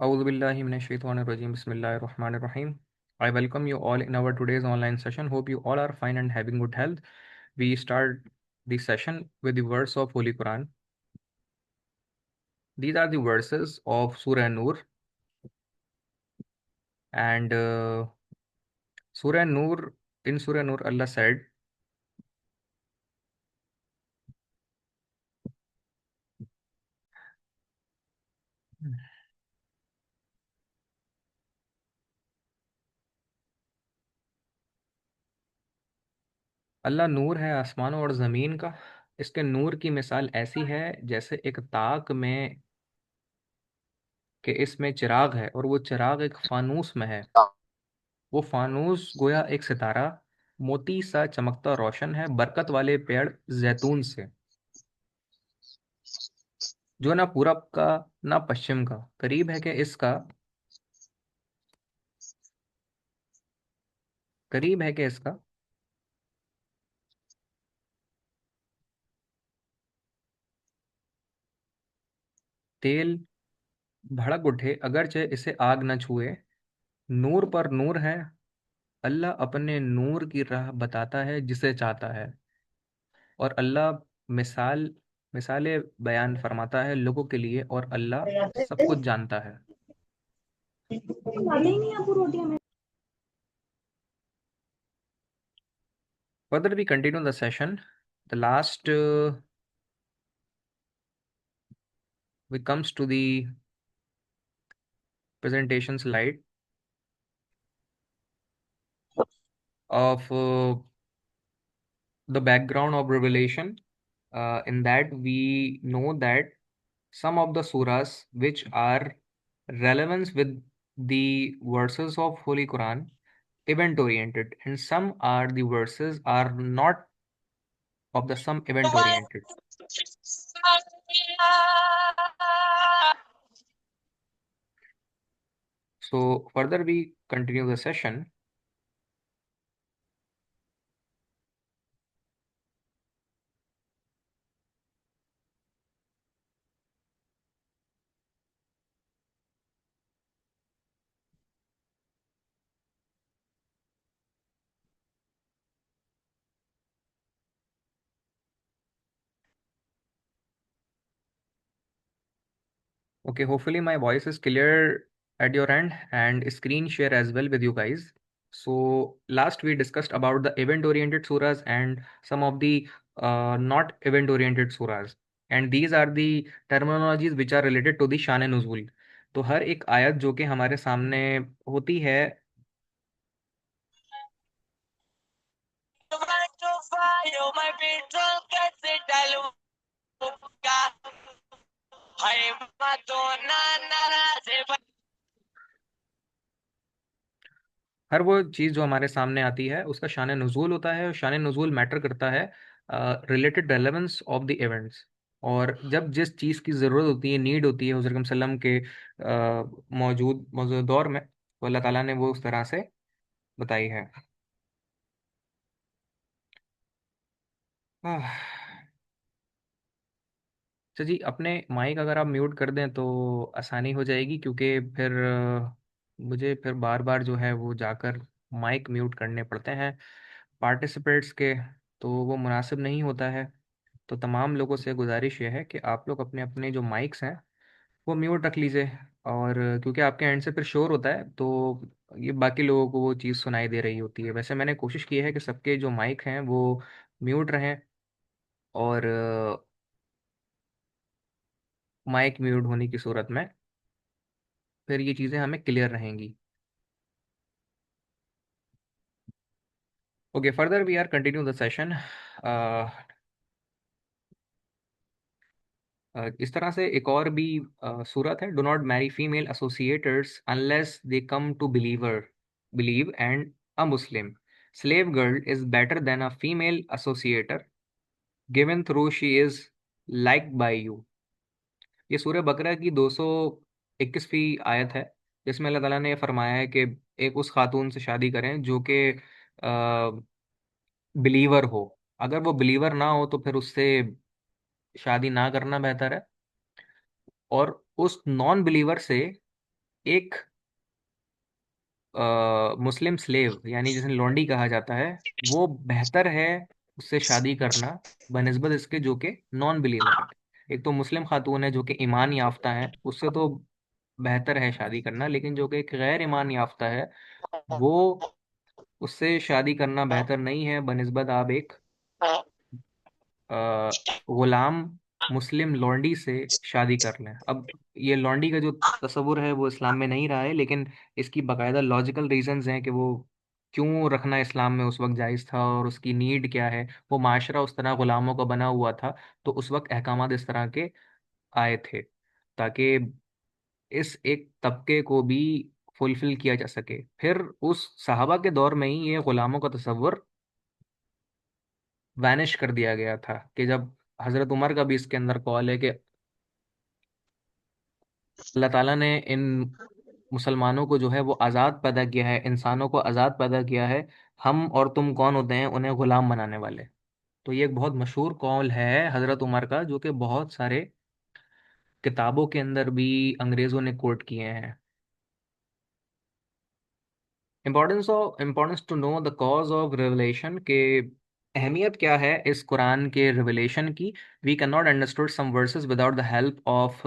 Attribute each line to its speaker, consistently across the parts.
Speaker 1: A'udhu billahi minash shaitanir rajim. Bismillahir Rahmanir Rahim. I welcome you all in our today's online session. Hope you all are fine and having good health. We start the session with the verse of Holy Quran. These are the verses of Surah Nur, and Surah Nur, in Surah Nur, Allah said, अल्लाह नूर है आसमानों और ज़मीन का। इसके नूर की मिसाल ऐसी है जैसे एक ताक में कि इसमें चिराग है और वो चिराग एक फानूस में है। वो फानूस गोया एक सितारा मोती सा चमकता रोशन है बरकत वाले पेड़ जैतून से, जो ना पूरब का ना पश्चिम का, करीब है कि इसका तेल भड़क उठे अगरचे इसे आग न छुए। नूर पर नूर है, अल्लाह अपने नूर की राह बताता है जिसे चाहता है। और अल्लाह मिसाल मिसालें बयान फरमाता है लोगों के लिए, और अल्लाह सब कुछ जानता है। Further, we continue the session. The last we comes to the presentation slide of the background of Revelation. In that, we know that some of the surahs which are relevant with the verses of Holy Quran event oriented, and some are the verses are not of the some event oriented. So further we continue the session. Okay, hopefully my voice is clear at your end and screen share as well with you guys. So last we discussed about the event-oriented surahs and some of the not event-oriented surahs. And these are the terminologies which are related to the शान नुज़ूल. तो हर एक आयत जो कि हमारे सामने होती है, हर वो चीज़ जो हमारे सामने आती है उसका शान नुज़ूल होता है, और शान नुज़ूल मैटर करता है related relevance of the events. और जब जिस चीज़ की ज़रूरत होती है, नीड होती है हुज़ूर सल्लम के मौजूद मौजूद दौर में, तो अल्लाह ताला ने वो उस तरह से बताई है। आह, अच्छा जी, अपने माइक अगर आप म्यूट कर दें तो आसानी हो जाएगी, क्योंकि फिर मुझे फिर बार बार जो है वो जाकर माइक म्यूट करने पड़ते हैं पार्टिसिपेट्स के, तो वो मुनासिब नहीं होता है। तो तमाम लोगों से गुजारिश ये है कि आप लोग अपने अपने जो माइक्स हैं वो म्यूट रख लीजिए, और क्योंकि आपके एंड से फिर शोर होता है तो ये बाकी लोगों को वो चीज़ सुनाई दे रही होती है। वैसे मैंने कोशिश की है कि सबके जो माइक हैं वो म्यूट रहें, और माइक म्यूट होने की सूरत में फिर ये चीज़ें हमें क्लियर रहेंगी। Okay, further we are continue the session. इस तरह से एक और भी सूरत है, do not marry female associators unless they come to believe and a Muslim slave girl is better than a female associator given through she is like by you. ये सूरह बकरा की 221वीं आयत है, जिसमें अल्लाह ताला ने फरमाया है कि एक उस खातून से शादी करें जो कि बिलीवर हो। अगर वो बिलीवर ना हो तो फिर उससे शादी ना करना बेहतर है। और उस नॉन बिलीवर से एक मुस्लिम स्लेव यानी जिसे लॉन्डी कहा जाता है, वो बेहतर है उससे शादी करना बनिस्बत इसके जो कि नॉन बिलीवर है। एक तो मुस्लिम खातून है जो कि ईमान याफ्ता है, उससे तो बेहतर है शादी करना, लेकिन जो कि एक गैर ईमान याफ्ता है, वो उससे शादी करना बेहतर नहीं है बनिस्बत आप एक अ, गुलाम मुस्लिम लॉन्डी से शादी कर लें। अब ये लॉन्डी का जो तस्वुर है वो इस्लाम में नहीं रहा है, लेकिन इसकी बाकायदा लॉजिकल रीजंस हैं कि वो क्यों रखना इस्लाम में उस वक्त जायज़ था और उसकी नीड क्या है। वो माशरा उस तरह गुलामों का बना हुआ था, तो उस वक्त अहकामात इस तरह के आए थे ताकि इस एक तबके को भी फुलफिल किया जा सके। फिर उस सहाबा के दौर में ही ये गुलामों का तस्वुर वैनिश कर दिया गया था कि जब हजरत उमर का भी इसके अंदर कॉल है कि अल्लाह ताला ने इन मुसलमानों को जो है वो आज़ाद पैदा किया है, इंसानों को आज़ाद पैदा किया है, हम और तुम कौन होते हैं उन्हें गुलाम बनाने वाले। तो ये एक बहुत मशहूर कौल है हजरत उमर का, जो कि बहुत सारे किताबों के अंदर भी अंग्रेज़ों ने कोट किए हैं। Importance to know the cause of revelation के अहमियत क्या है इस कुरान के रिवलेशन की। We can not understood some verses without the help of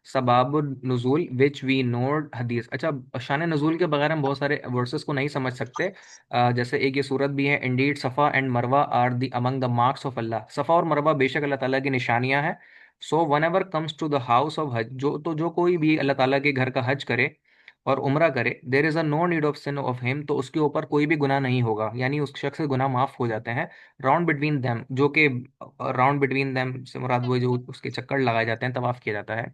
Speaker 1: सबाब नुज़ूल विच वी नो हदीस। अच्छा, शान नज़ूल के बगैर हम बहुत सारे वर्सेस को नहीं समझ सकते। जैसे एक ये सूरत भी है, Indeed Safa and Marwa are the among the marks of Allah. Safa और मरवा बेशक अल्लाह ताला की निशानियां हैं। So one ever comes to the house of hajj, जो कोई भी अल्लाह ताला के घर का हज करे और उम्रा करे, there is a no need of sin of him, तो उसके ऊपर कोई भी गुनाह नहीं होगा, यानी उस शख्स से गुनाह माफ़ हो जाते हैं। राउंड बिटवीन देम, जो कि राउंड बिटवीन देम से मुराद वो जो उसके चक्कर लगाए जाते हैं, तवाफ किया जाता है।